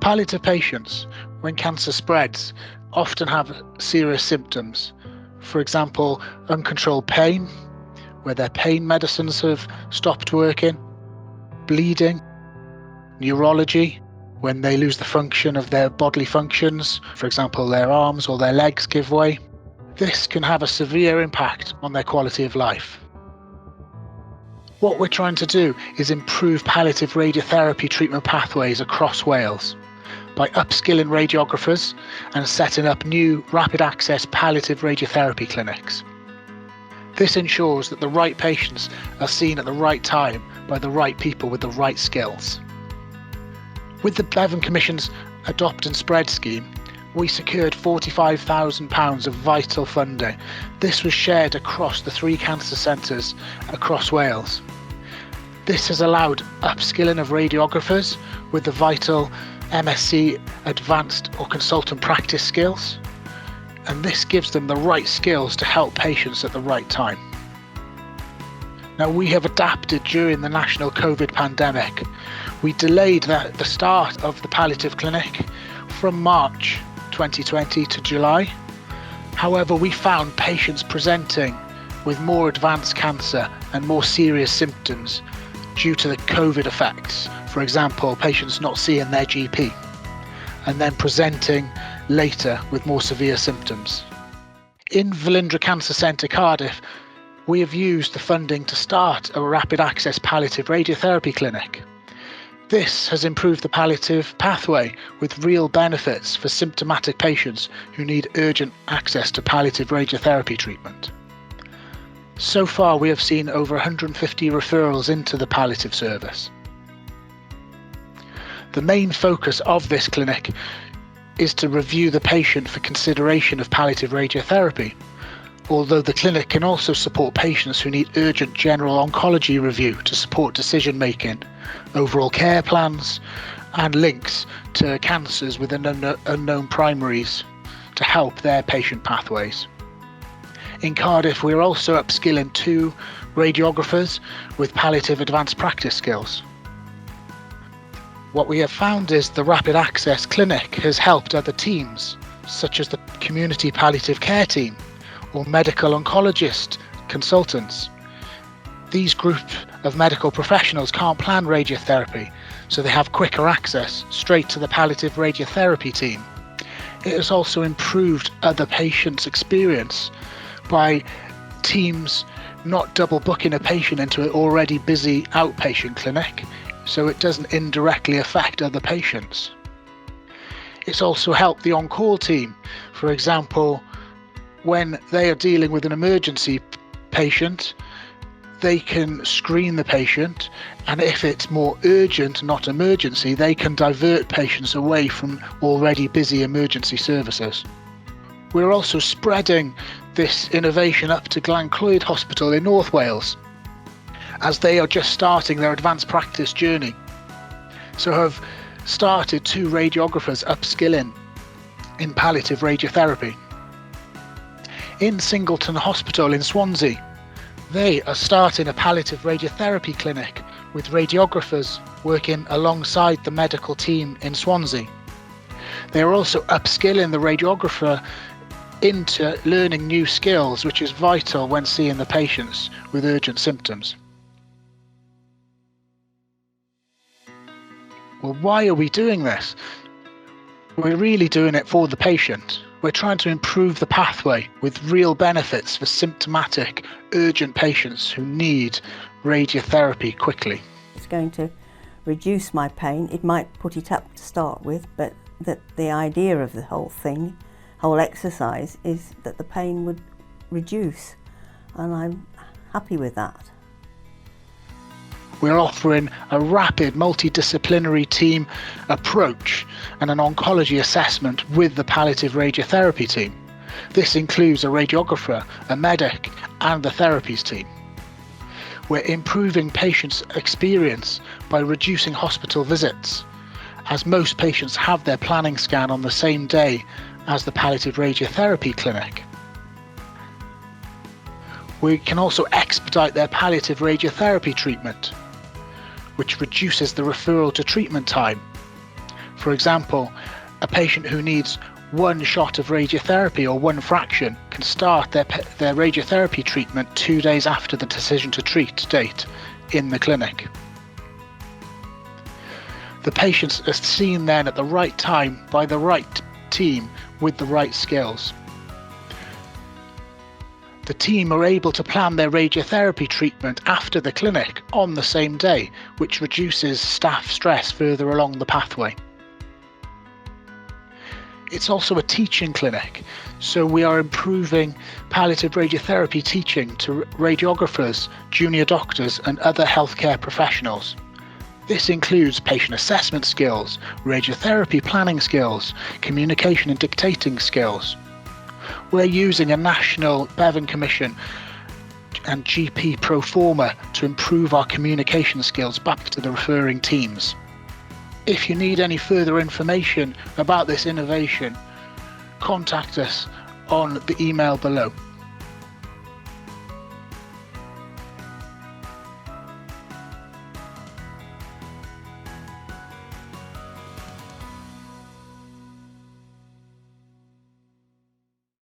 Palliative patients, when cancer spreads, often have serious symptoms. For example, uncontrolled pain, where their pain medicines have stopped working, bleeding, neurology, when they lose the function of their bodily functions, for example, their arms or their legs give way. This can have a severe impact on their quality of life. What we're trying to do is improve palliative radiotherapy treatment pathways across Wales by upskilling radiographers and setting up new rapid access palliative radiotherapy clinics. This ensures that the right patients are seen at the right time by the right people with the right skills. With the Devon Commission's Adopt and Spread scheme, we secured £45,000 of vital funding. This was shared across the 3 cancer centres across Wales. This has allowed upskilling of radiographers with the vital MSc advanced or consultant practice skills, and this gives them the right skills to help patients at the right time. Now, we have adapted during the national COVID pandemic. We delayed the start of the palliative clinic from March 2020 to July. However, we found patients presenting with more advanced cancer and more serious symptoms due to the COVID effects. For example, patients not seeing their GP and then presenting later with more severe symptoms. In Velindre Cancer Centre, Cardiff, we have used the funding to start a rapid access palliative radiotherapy clinic. This has improved the palliative pathway with real benefits for symptomatic patients who need urgent access to palliative radiotherapy treatment. So far, we have seen over 150 referrals into the palliative service. The main focus of this clinic is to review the patient for consideration of palliative radiotherapy, although the clinic can also support patients who need urgent general oncology review to support decision making, overall care plans, and links to cancers with unknown primaries to help their patient pathways. In Cardiff, we are also upskilling 2 radiographers with palliative advanced practice skills. What we have found is the rapid access clinic has helped other teams, such as the community palliative care team or medical oncologist consultants. These groups of medical professionals can't plan radiotherapy, so they have quicker access straight to the palliative radiotherapy team. It has also improved other patients' experience by teams not double booking a patient into an already busy outpatient clinic, so it doesn't indirectly affect other patients. It's also helped the on-call team. For example, when they are dealing with an emergency patient, they can screen the patient, and if it's more urgent, not emergency, they can divert patients away from already busy emergency services. We're also spreading this innovation up to Glenclwyd Hospital in North Wales, as they are just starting their advanced practice journey. So have started 2 radiographers upskilling in palliative radiotherapy. In Singleton Hospital in Swansea, they are starting a palliative radiotherapy clinic with radiographers working alongside the medical team in Swansea. They are also upskilling the radiographer into learning new skills, which is vital when seeing the patients with urgent symptoms. Well, why are we doing this? We're really doing it for the patient. We're trying to improve the pathway with real benefits for symptomatic, urgent patients who need radiotherapy quickly. It's going to reduce my pain. It might put it up to start with, but the idea of the whole exercise is that the pain would reduce, and I'm happy with that. We're offering a rapid multidisciplinary team approach and an oncology assessment with the palliative radiotherapy team. This includes a radiographer, a medic, and the therapies team. We're improving patients' experience by reducing hospital visits, as most patients have their planning scan on the same day as the palliative radiotherapy clinic. We can also expedite their palliative radiotherapy treatment, which reduces the referral to treatment time. For example, a patient who needs one shot of radiotherapy or one fraction can start their radiotherapy treatment 2 days after the decision to treat date in the clinic. The patients are seen then at the right time by the right team with the right skills. The team are able to plan their radiotherapy treatment after the clinic on the same day, which reduces staff stress further along the pathway. It's also a teaching clinic, so we are improving palliative radiotherapy teaching to radiographers, junior doctors and other healthcare professionals. This includes patient assessment skills, radiotherapy planning skills, communication and dictating skills. We're using a national Bevan Commission and GP pro forma to improve our communication skills back to the referring teams. If you need any further information about this innovation, contact us on the email below.